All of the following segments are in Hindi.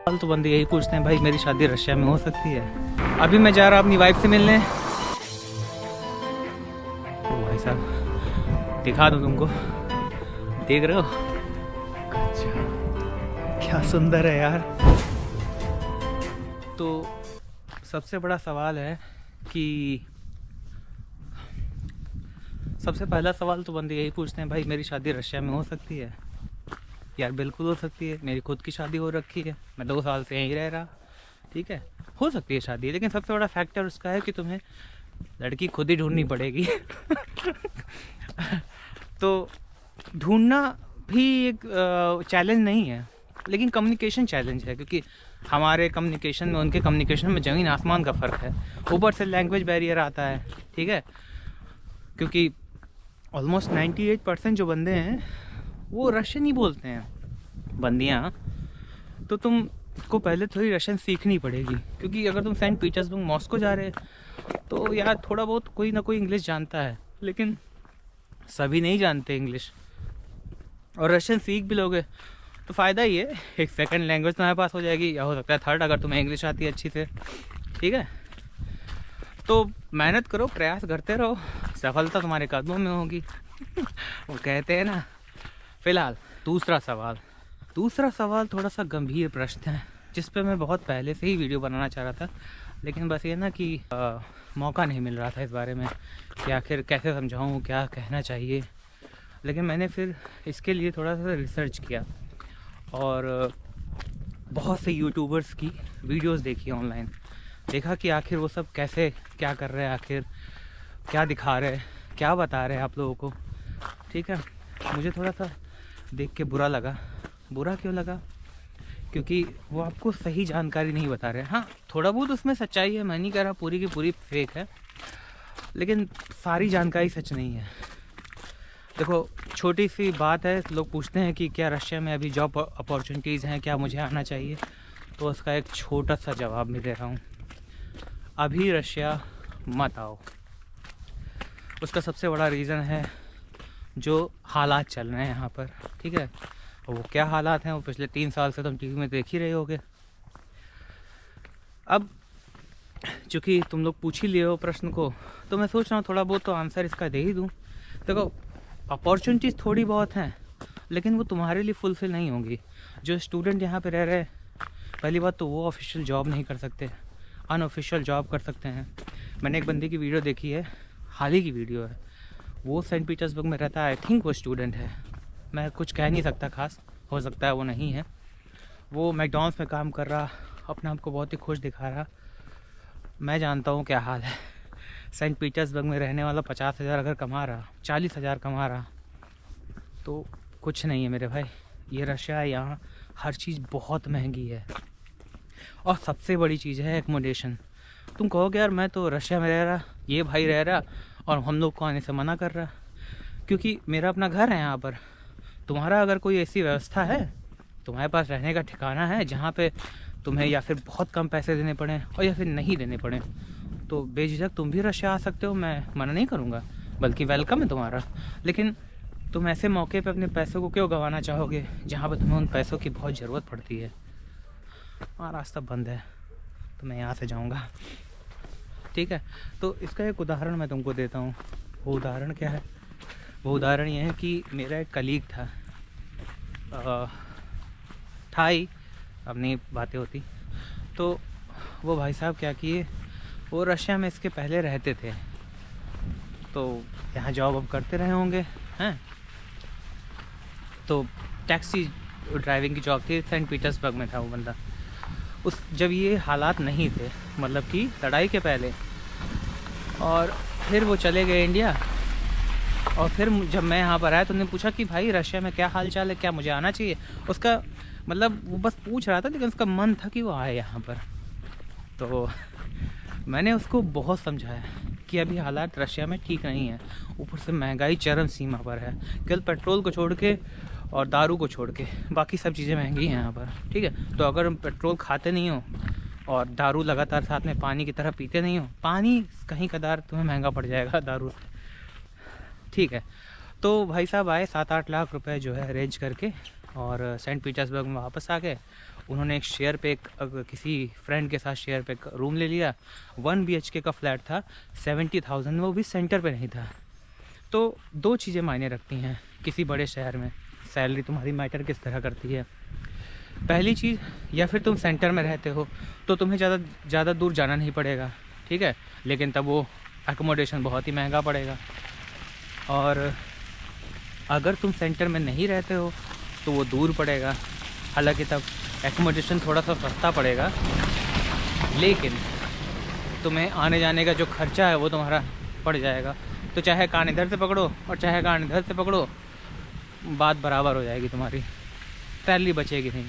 तो बंदे यही पूछते हैं, भाई मेरी शादी रशिया में हो सकती है? अभी मैं जा रहा अपनी वाइफ से मिलने। तो भाई साहब दिखा दूँ तुमको, देख रहे हो? अच्छा क्या सुंदर है यार। तो सबसे बड़ा सवाल है कि सबसे पहला सवाल तो बंदे यही पूछते हैं, भाई मेरी शादी रशिया में हो सकती है? यार बिल्कुल हो सकती है। मेरी खुद की शादी हो रखी है, मैं 2 साल से यहीं रह रहा, ठीक है, हो सकती है शादी। लेकिन सबसे बड़ा फैक्टर उसका है कि तुम्हें लड़की खुद ही ढूंढनी पड़ेगी। तो ढूंढना भी एक चैलेंज नहीं है, लेकिन कम्युनिकेशन चैलेंज है, क्योंकि हमारे कम्युनिकेशन में उनके कम्युनिकेशन में ज़मीन आसमान का फ़र्क है। ऊपर से लैंग्वेज बैरियर आता है, ठीक है, क्योंकि ऑलमोस्ट 98% जो बंदे हैं वो रशियन ही बोलते हैं, बंदियाँ। तो तुमको पहले थोड़ी रशियन सीखनी पड़ेगी, क्योंकि अगर तुम सेंट पीटर्सबर्ग मॉस्को जा रहे तो यार थोड़ा बहुत कोई ना कोई इंग्लिश जानता है, लेकिन सभी नहीं जानते इंग्लिश। और रशियन सीख भी लोगे तो फ़ायदा ही है, एक सेकंड लैंग्वेज तुम्हारे पास हो जाएगी, या हो सकता है थर्ड अगर तुम्हें इंग्लिश आती है अच्छी से, ठीक है। तो मेहनत करो, प्रयास करते रहो, सफलता तुम्हारे कदमों में होगी। वो कहते हैं ना। फिलहाल दूसरा सवाल थोड़ा सा गंभीर प्रश्न है, जिस पे मैं बहुत पहले से ही वीडियो बनाना चाह रहा था, लेकिन बस ये ना कि मौका नहीं मिल रहा था इस बारे में कि आखिर कैसे समझाऊँ, क्या कहना चाहिए। लेकिन मैंने फिर इसके लिए थोड़ा सा रिसर्च किया और बहुत से यूट्यूबर्स की वीडियोस देखी ऑनलाइन, देखा कि आखिर वो सब कैसे क्या कर रहे हैं, आखिर क्या दिखा रहे हैं, क्या बता रहे हैं आप लोगों को, ठीक है। मुझे थोड़ा सा देख के बुरा लगा। बुरा क्यों लगा? क्योंकि वो आपको सही जानकारी नहीं बता रहे। हाँ, थोड़ा बहुत उसमें सच्चाई है, मैं नहीं कह रहा पूरी की पूरी फेक है, लेकिन सारी जानकारी सच नहीं है। देखो, छोटी सी बात है, लोग पूछते हैं कि क्या रशिया में अभी जॉब अपॉर्चुनिटीज़ हैं, क्या मुझे आना चाहिए? तो उसका एक छोटा सा जवाब मैं दे रहा हूँ, अभी रशिया मत आओ। उसका सबसे बड़ा रीज़न है जो हालात चल रहे हैं यहाँ पर, ठीक है। और वो क्या हालात हैं वो पिछले 3 साल से तुम टीवी में देख ही रहे होगे। अब चूँकि तुम लोग पूछ ही लिए हो प्रश्न को, तो मैं सोच रहा हूँ थोड़ा बहुत तो आंसर इसका दे ही दूँ। देखो, अपॉर्चुनिटीज़ थोड़ी बहुत हैं, लेकिन वो तुम्हारे लिए फुलफिल नहीं होंगी। जो स्टूडेंट यहाँ पे रह रहे हैं, पहली बात तो वो ऑफिशियल जॉब नहीं कर सकते, अनऑफिशियल जॉब कर सकते हैं। मैंने एक बंदे की वीडियो देखी है, हाल ही की वीडियो है, वो सेंट पीटर्सबर्ग में रहता है, आई थिंक वो स्टूडेंट है, मैं कुछ कह नहीं सकता खास, हो सकता है वो नहीं है। वो मैकडॉनल्ड्स में काम कर रहा, अपने आप को बहुत ही खुश दिखा रहा। मैं जानता हूँ क्या हाल है। सेंट पीटर्सबर्ग में रहने वाला 50,000 अगर कमा रहा, 40,000 कमा रहा, तो कुछ नहीं है मेरे भाई। ये रशिया है, यहाँ हर चीज़ बहुत महंगी है। और सबसे बड़ी चीज़ है एकोमोडेशन। तुम कहोगे यार मैं तो रशिया में रह रहा, ये भाई रह रहा और हम लोग को आने से मना कर रहा, क्योंकि मेरा अपना घर है यहाँ पर। तुम्हारा अगर कोई ऐसी व्यवस्था है, तुम्हारे पास रहने का ठिकाना है जहाँ पे तुम्हें या फिर बहुत कम पैसे देने पड़े और या फिर नहीं देने पड़े, तो बेझिझक तुम भी रशिया आ सकते हो, मैं मना नहीं करूँगा, बल्कि वेलकम है तुम्हारा। लेकिन तुम ऐसे मौके पे अपने पैसों को क्यों गंवाना चाहोगे जहाँ पर तुम्हें उन पैसों की बहुत ज़रूरत पड़ती है? हाँ, रास्ता बंद है तो मैं यहाँ से जाऊँगा, ठीक है। तो इसका एक उदाहरण मैं तुमको देता हूँ। वो उदाहरण क्या है? वो उदाहरण ये है कि मेरा एक कलीग था ही, अब नहीं बातें होती। तो वो भाई साहब क्या किए, वो रशिया में इसके पहले रहते थे, तो यहाँ जॉब अब करते रहे होंगे हैं। तो टैक्सी ड्राइविंग की जॉब थी, सेंट पीटर्सबर्ग में था वो बंदा। जब ये हालात नहीं थे, मतलब कि लड़ाई के पहले, और फिर वो चले गए इंडिया। और फिर जब मैं यहाँ पर आया तो उन्होंने पूछा कि भाई रशिया में क्या हाल चाल है, क्या मुझे आना चाहिए? उसका मतलब वो बस पूछ रहा था, लेकिन उसका मन था कि वो आए यहाँ पर। तो मैंने उसको बहुत समझाया कि अभी हालात रशिया में ठीक नहीं है, ऊपर से महंगाई चरम सीमा पर है। केवल पेट्रोल को छोड़ के और दारू को छोड़ के बाकी सब चीज़ें महंगी हैं यहाँ पर, ठीक है। तो अगर पेट्रोल खाते नहीं हो और दारू लगातार साथ में पानी की तरह पीते नहीं हो, पानी कहीं कदार तुम्हें महंगा पड़ जाएगा दारू, ठीक है। तो भाई साहब आए, 7-8 लाख रुपए जो है अरेंज करके, और सेंट पीटर्सबर्ग में वापस आ गए। उन्होंने एक शेयर पे किसी फ्रेंड के साथ शेयर पे रूम ले लिया। 1 BHK का फ्लैट था, 70,000, वो भी सेंटर पे नहीं था। तो दो चीज़ें मायने रखती हैं किसी बड़े शहर में, सैलरी तुम्हारी मैटर किस तरह करती है। पहली चीज़, या फिर तुम सेंटर में रहते हो तो तुम्हें ज़्यादा दूर जाना नहीं पड़ेगा, ठीक है, लेकिन तब वो एकोमोडेशन बहुत ही महंगा पड़ेगा। और अगर तुम सेंटर में नहीं रहते हो तो वो दूर पड़ेगा, हालांकि तब एकोमोडेशन थोड़ा सा सस्ता पड़ेगा, लेकिन तुम्हें आने जाने का जो खर्चा है वो तुम्हारा पड़ जाएगा। तो चाहे कान इधर से पकड़ो और चाहे कान इधर से पकड़ो, बात बराबर हो जाएगी तुम्हारी, सैलरी बचेगी नहीं।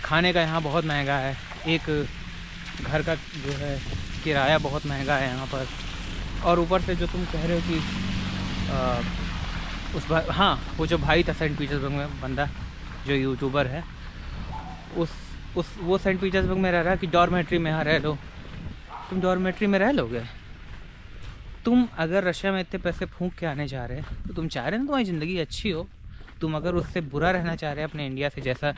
खाने का यहाँ बहुत महंगा है, एक घर का जो है किराया बहुत महंगा है यहाँ पर। और ऊपर से जो तुम कह रहे हो कि हाँ, वो जो भाई था सेंट पीटर्सबर्ग में बंदा जो यूट्यूबर है, वो सेंट पीटर्सबर्ग में रह रहा है कि डॉर्मेट्री में यहाँ रह लो। तुम डॉर्मेट्री में रह लोगे? तुम अगर रशिया में इतने पैसे फूंक के आने जा रहे हैं तो तुम चाह रहे हैं ना तुम्हारी ज़िंदगी अच्छी हो। तुम अगर उससे बुरा रहना चाह रहे हैं अपने इंडिया से, जैसा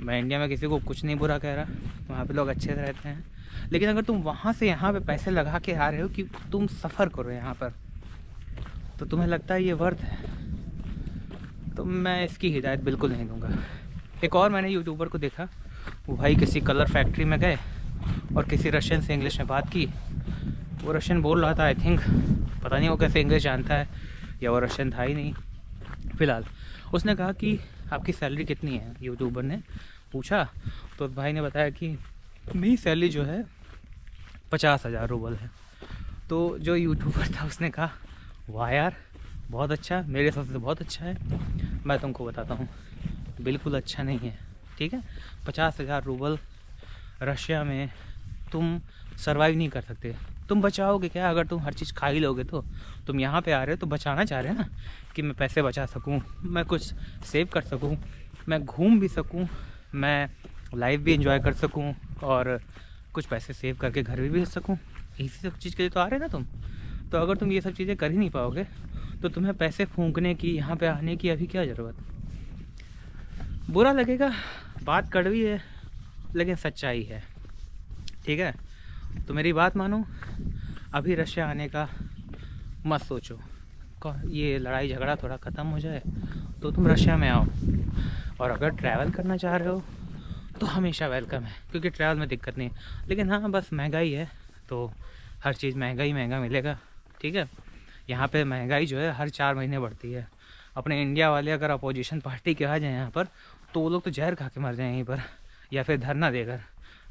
मैं इंडिया में किसी को कुछ नहीं बुरा कह रहा, वहाँ पे लोग अच्छे से रहते हैं, लेकिन अगर तुम वहाँ से यहाँ पे पैसे लगा के आ रहे हो कि तुम सफ़र करो यहाँ पर, तो तुम्हें लगता है ये वर्थ है, तो मैं इसकी हिदायत बिल्कुल नहीं दूँगा। एक और मैंने यूट्यूबर को देखा, वो भाई किसी कलर फैक्ट्री में गए और किसी रशियन से इंग्लिश में बात की। वो रशियन बोल रहा था, आई थिंक, पता नहीं वो कैसे इंग्लिश जानता है, या वो रशियन था ही नहीं। फ़िलहाल उसने कहा कि आपकी सैलरी कितनी है, यूट्यूबर ने पूछा, तो भाई ने बताया कि मेरी सैलरी जो है 50,000 रूबल है। तो जो यूट्यूबर था उसने कहा, वाह यार, बहुत अच्छा, मेरे हिसाब से बहुत अच्छा है। मैं तुमको बताता हूँ, बिल्कुल अच्छा नहीं है, ठीक है। 50,000 रूबल रशिया में तुम सर्वाइव नहीं कर सकते। तुम बचाओगे क्या? अगर तुम हर चीज़ खा ही लोगे तो। तुम यहाँ पे आ रहे हो तो बचाना चाह रहे हैं ना, कि मैं पैसे बचा सकूँ, मैं कुछ सेव कर सकूँ, मैं घूम भी सकूँ, मैं लाइफ भी एंजॉय कर सकूँ, और कुछ पैसे सेव करके घर भी भेज सकूँ। इसी सब चीज़ के लिए तो आ रहे हैं ना तुम। तो अगर तुम ये सब चीज़ें कर ही नहीं पाओगे तो तुम्हें पैसे फूंकने की, यहाँ पे आने की अभी क्या ज़रूरत। बुरा लगेगा, बात कड़वी है, लेकिन सच्चाई है, ठीक है। तो मेरी बात मानो, अभी रशिया आने का मत सोचो। ये लड़ाई झगड़ा थोड़ा ख़त्म हो जाए तो तुम रशिया में आओ। और अगर ट्रैवल करना चाह रहे हो तो हमेशा वेलकम है, क्योंकि ट्रैवल में दिक्कत नहीं है। लेकिन हाँ, बस महंगाई है, तो हर चीज़ महंगा मिलेगा, ठीक है। यहाँ पे महंगाई जो है हर 4 महीने बढ़ती है। अपने इंडिया वाले अगर अपोजिशन पार्टी के आ जाए यहाँ पर, तो वो लोग तो जहर खा के मर जाएँ यहीं पर, या फिर धरना देकर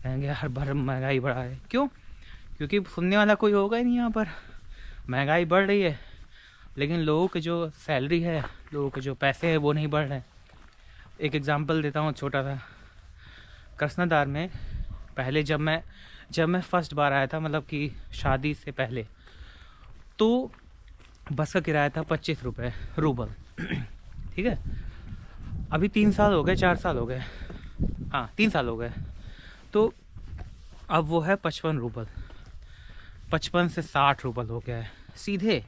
कहेंगे हर बार महंगाई बढ़ा है। क्यों? क्योंकि सुनने वाला कोई होगा ही नहीं यहाँ पर। महंगाई बढ़ रही है, लेकिन लोगों की जो सैलरी है, लोगों के जो पैसे हैं वो नहीं बढ़ रहे हैं। एक एग्जांपल देता हूँ छोटा सा। कृष्णदार में पहले जब मैं फर्स्ट बार आया था, मतलब कि शादी से पहले, तो बस का किराया था 25 रुपये रूबल, ठीक है। अभी 3 साल हो गए, 4 साल हो गए, हाँ 3 साल हो गए, तो अब वो है 55 रूबल, 55 से 60 रूबल हो गया है सीधे।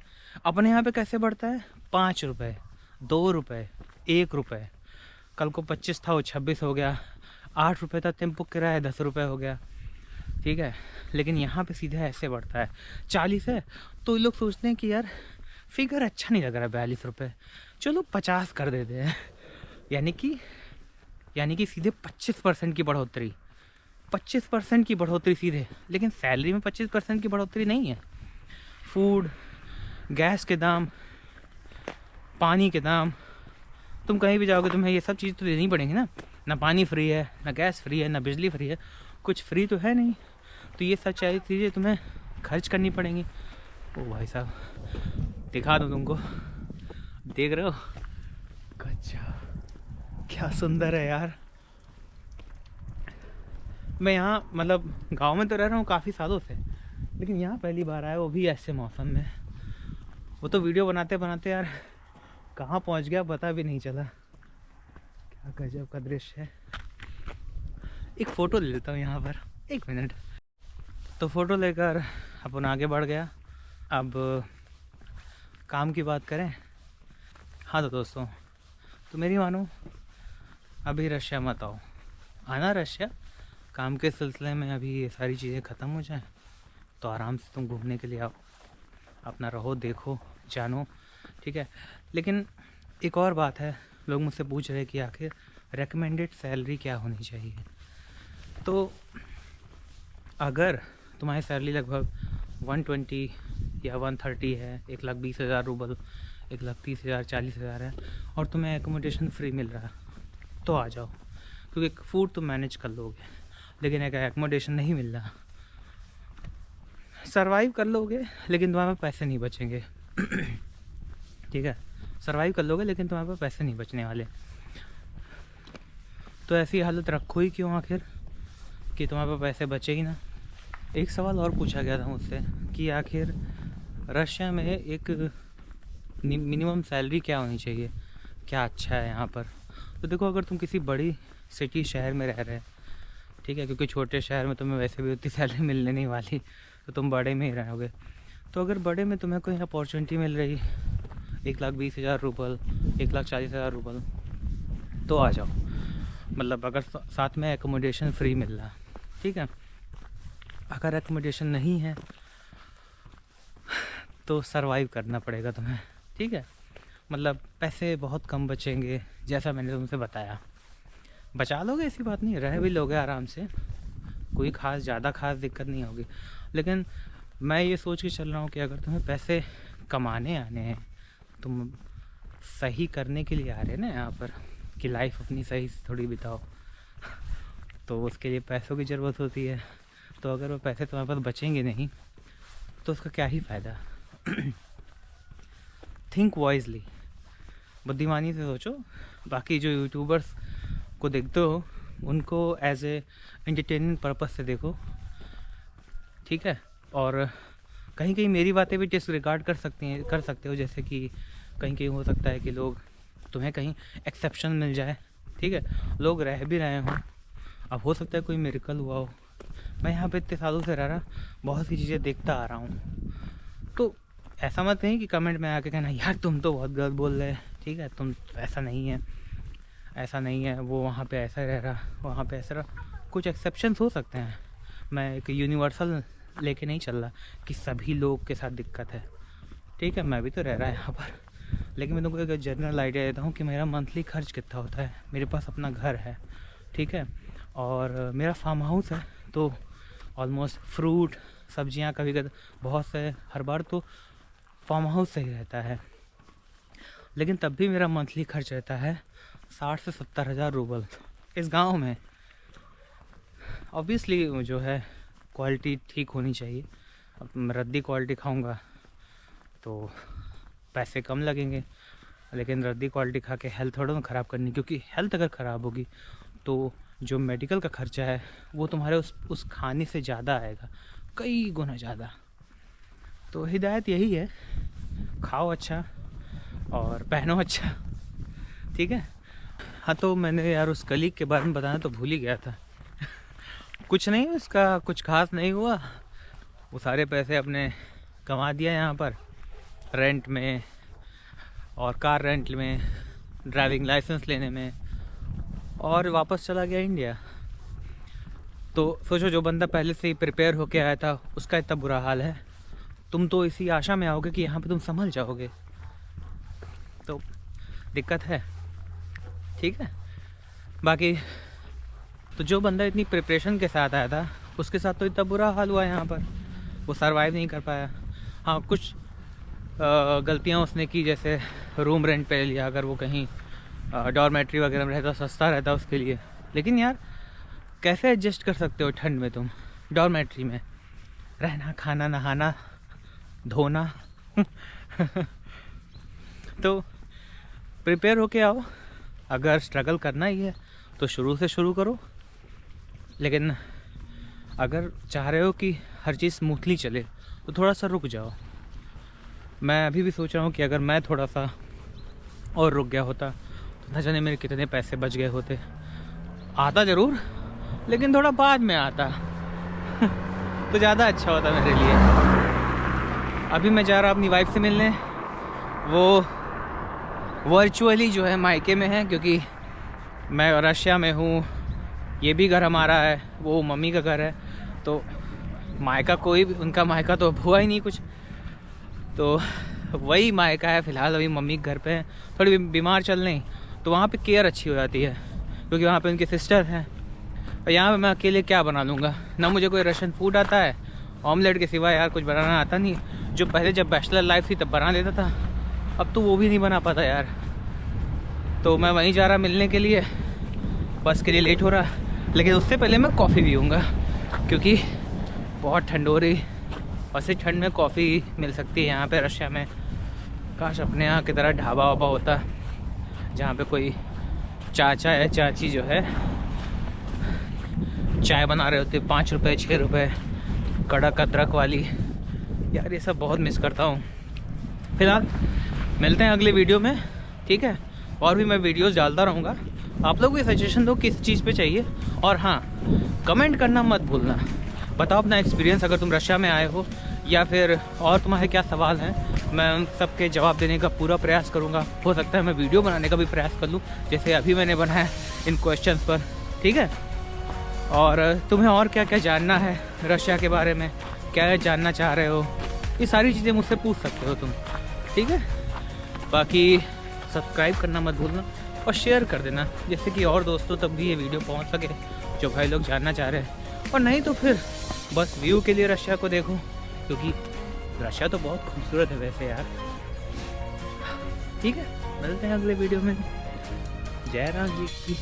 अपने यहाँ पे कैसे बढ़ता है? 5 रुपये, 2 रुपये, 1 रुपये। कल को 25 था, वो 26 हो गया। 8 रुपये था टेम्पो किराया, 10 रुपये हो गया, ठीक है। लेकिन यहाँ पे सीधे ऐसे बढ़ता है। 40 है तो लोग सोचते हैं कि यार फिगर अच्छा नहीं लग रहा, 42 रुपये, चलो 50 कर देते हैं। यानी कि सीधे 25% की बढ़ोतरी, 25% की बढ़ोतरी सीधे। लेकिन सैलरी में 25% की बढ़ोतरी नहीं है। फूड, गैस के दाम, पानी के दाम, तुम कहीं भी जाओगे तुम्हें ये सब चीज़ तो देनी पड़ेंगी ना। ना पानी फ्री है, ना गैस फ्री है, ना बिजली फ्री है, कुछ फ्री तो है नहीं। तो ये सब चीज़ें तुम्हें खर्च करनी पड़ेंगी। ओ भाई साहब, दिखा दूँ तुमको, देख रहे हो? अच्छा, क्या सुंदर है यार। मैं यहाँ मतलब गांव में तो रह रहा हूँ काफ़ी सालों से, लेकिन यहाँ पहली बार आया, वो भी ऐसे मौसम में। वो तो वीडियो बनाते बनाते यार कहाँ पहुँच गया पता भी नहीं चला। क्या गजब का दृश्य है। एक फ़ोटो ले लेता हूँ यहाँ पर, 1 मिनट। तो फ़ोटो लेकर अपन आगे बढ़ गया। अब काम की बात करें। हाँ तो दोस्तों, तो मेरी मानो, अभी रशिया मत आओ, आना रशिया, काम के सिलसिले में अभी ये सारी चीज़ें ख़त्म हो जाएं तो आराम से तुम घूमने के लिए आओ, अपना रहो, देखो, जानो, ठीक है। लेकिन एक और बात है, लोग मुझसे पूछ रहे कि आखिर रेकमेंडेड सैलरी क्या होनी चाहिए। तो अगर तुम्हारी सैलरी लगभग 120 या 130 है, 1,20,000 रूबल, 1,30,000, 40,000 है, और तुम्हें एकोमोडेशन फ्री मिल रहा है, तो आ जाओ, क्योंकि फूड तुम मैनेज कर लोगे। लेकिन अगर एकोमोडेशन नहीं मिल रहा, सर्वाइव कर लोगे लेकिन तुम्हारे पास पैसे नहीं बचेंगे। ठीक है, सर्वाइव कर लोगे लेकिन तुम्हारे पास पैसे नहीं बचने वाले। तो ऐसी हालत रखो ही क्यों आखिर, कि तुम्हारे पास पैसे बचे ही ना। एक सवाल और पूछा गया था मुझसे कि आखिर रशिया में एक मिनिमम सैलरी क्या होनी चाहिए, क्या अच्छा है यहाँ पर। तो देखो, अगर तुम किसी बड़ी सिटी शहर में रह रहे, ठीक है, क्योंकि छोटे शहर में तुम्हें वैसे भी उतनी सैलरी मिलने नहीं वाली, तो तुम बड़े में ही रहोगे। तो अगर बड़े में तुम्हें कोई अपॉर्चुनिटी मिल रही 1,20,000 रूबल, 1,40,000 रूबल, तो आ जाओ। मतलब अगर साथ में एकोमोडेशन फ्री मिल रहा, ठीक है। अगर एकोमोडेशन नहीं है तो सरवाइव करना पड़ेगा तुम्हें, ठीक है। मतलब पैसे बहुत कम बचेंगे, जैसा मैंने तुमसे बताया। बचा लोगे, ऐसी बात नहीं, रह भी लोगे आराम से, कोई खास ज़्यादा खास दिक्कत नहीं होगी। लेकिन मैं ये सोच के चल रहा हूँ कि अगर तुम्हें पैसे कमाने आने हैं, तुम सही करने के लिए आ रहे हैं ना यहाँ पर, कि लाइफ अपनी सही से थोड़ी बिताओ, तो उसके लिए पैसों की ज़रूरत होती है। तो अगर वो पैसे तुम्हारे पास बचेंगे नहीं तो उसका क्या ही फ़ायदा। थिंक वाइजली, बुद्धिमानी से सोचो। बाकी जो यूट्यूबर्स को देखते हो उनको एज ए एंटरटेनमेंट पर्पस से देखो, ठीक है। और कहीं कहीं मेरी बातें भी डिसरिगार्ड कर सकते हो, जैसे कि कहीं कहीं हो सकता है कि लोग तुम्हें कहीं एक्सेप्शन मिल जाए, ठीक है, लोग रह भी रहे हों, अब हो सकता है कोई मिरेकल हुआ हो। मैं यहाँ पे इतने सालों से रह रहा, बहुत सी चीज़ें देखता आ रहा हूँ। तो ऐसा मत नहीं कि कमेंट में आके कहना यार तुम तो बहुत गलत बोल रहे, ठीक है, तुम ऐसा नहीं है, ऐसा नहीं है, वो वहाँ पे ऐसा रह रहा, वहाँ पे ऐसा रहा। कुछ एक्सेप्शंस हो सकते हैं, मैं एक यूनिवर्सल लेके नहीं चल रहा कि सभी लोग के साथ दिक्कत है, ठीक है। मैं भी तो रह रहा है यहाँ पर, लेकिन मैं तुमको एक जनरल आइडिया देता हूँ कि मेरा मंथली खर्च कितना होता है। मेरे पास अपना घर है, ठीक है, और मेरा फार्म हाउस है, तो ऑलमोस्ट फ्रूट, सब्जियाँ, कभी कभी बहुत से, हर बार तो फार्म हाउस से ही रहता है। लेकिन तब भी मेरा मंथली खर्च रहता है 60 से 70 हज़ार रूबल इस गांव में। ऑब्वियसली जो है क्वालिटी ठीक होनी चाहिए। अब मैं रद्दी क्वालिटी खाऊंगा तो पैसे कम लगेंगे, लेकिन रद्दी क्वालिटी खा के हेल्थ थोड़ा ना ख़राब करनी, क्योंकि हेल्थ अगर ख़राब होगी तो जो मेडिकल का खर्चा है वो तुम्हारे उस खाने से ज़्यादा आएगा, कई गुना ज़्यादा। तो हिदायत यही है, खाओ अच्छा और पहनो अच्छा, ठीक है। हाँ, तो मैंने यार उस कलीग के बारे में बताना तो भूल ही गया था। कुछ नहीं, उसका कुछ खास नहीं हुआ, वो सारे पैसे अपने कमा दिया यहाँ पर रेंट में, और कार रेंट में, ड्राइविंग लाइसेंस लेने में, और वापस चला गया इंडिया। तो सोचो, जो बंदा पहले से ही प्रिपेयर होके आया था उसका इतना बुरा हाल है, तुम तो इसी आशा में आओगे कि यहाँ पे तुम संभल जाओगे, तो दिक्कत है, ठीक है। बाकी तो जो बंदा इतनी प्रिपरेशन के साथ आया था उसके साथ तो इतना बुरा हाल हुआ यहाँ पर, वो सरवाइव नहीं कर पाया। हाँ, कुछ गलतियाँ उसने की, जैसे रूम रेंट पे लिया, अगर वो कहीं डॉर्मेट्री वगैरह में रहता सस्ता रहता उसके लिए। लेकिन यार कैसे एडजस्ट कर सकते हो ठंड में तुम डॉर्मेट्री में रहना, खाना, नहाना, धोना। तो प्रिपेयर होके आओ, अगर स्ट्रगल करना ही है तो शुरू से शुरू करो, लेकिन अगर चाह रहे हो कि हर चीज़ स्मूथली चले तो थोड़ा सा रुक जाओ। मैं अभी भी सोच रहा हूँ कि अगर मैं थोड़ा सा और रुक गया होता तो न जाने मेरे कितने पैसे बच गए होते। आता ज़रूर, लेकिन थोड़ा बाद में आता तो ज़्यादा अच्छा होता मेरे लिए। अभी मैं जा रहा अपनी वाइफ से मिलने, वो वर्चुअली जो है मायके में है, क्योंकि मैं रशिया में हूँ, ये भी घर हमारा है, वो मम्मी का घर है। तो मायका कोई भी, उनका मायका तो हुआ ही नहीं कुछ, तो वही मायका है फ़िलहाल। अभी मम्मी घर पे है, थोड़ी बीमार चल रही, तो वहाँ पे केयर अच्छी हो जाती है क्योंकि वहाँ पे उनकी सिस्टर है। और यहाँ पे मैं अकेले क्या बना लूँगा, ना मुझे कोई रशियन फूड आता है, ऑमलेट के सिवा यार कुछ बनाना आता नहीं। जो पहले जब बैचलर लाइफ थी तब बना देता था, अब तो वो भी नहीं बना पाता यार। तो मैं वहीं जा रहा मिलने के लिए, बस के लिए लेट हो रहा, लेकिन उससे पहले मैं कॉफ़ी पीऊँगा क्योंकि बहुत ठंड हो रही। और इस ठंड में कॉफ़ी मिल सकती है यहाँ पे रशिया में। काश अपने यहाँ की तरह ढाबा वाबा होता जहाँ पे कोई चाचा या चाची जो है चाय बना रहे होते, 5 रुपये 6 रुपये कड़क अदरक वाली। यार ये सब बहुत मिस करता हूँ। फिलहाल मिलते हैं अगले वीडियो में, ठीक है। और भी मैं वीडियोस डालता रहूँगा, आप लोग भी सजेशन दो किस चीज़ पे चाहिए। और हाँ, कमेंट करना मत भूलना, बताओ अपना एक्सपीरियंस अगर तुम रशिया में आए हो, या फिर और तुम्हारे क्या सवाल हैं। मैं उन सबके जवाब देने का पूरा प्रयास करूँगा। हो सकता है मैं वीडियो बनाने का भी प्रयास कर लूँ, जैसे अभी मैंने बनाया इन क्वेश्चंस पर, ठीक है। और तुम्हें और क्या क्या जानना है रशिया के बारे में, क्या जानना चाह रहे हो, ये सारी चीज़ें मुझसे पूछ सकते हो तुम, ठीक है। बाकी सब्सक्राइब करना मत भूलना और शेयर कर देना, जिससे कि और दोस्तों तक भी ये वीडियो पहुंच सके जो भाई लोग जानना चाह रहे हैं। और नहीं तो फिर बस व्यू के लिए रशिया को देखो, क्योंकि रशिया तो बहुत खूबसूरत है वैसे यार, ठीक है। मिलते हैं अगले वीडियो में। जय राम जी की।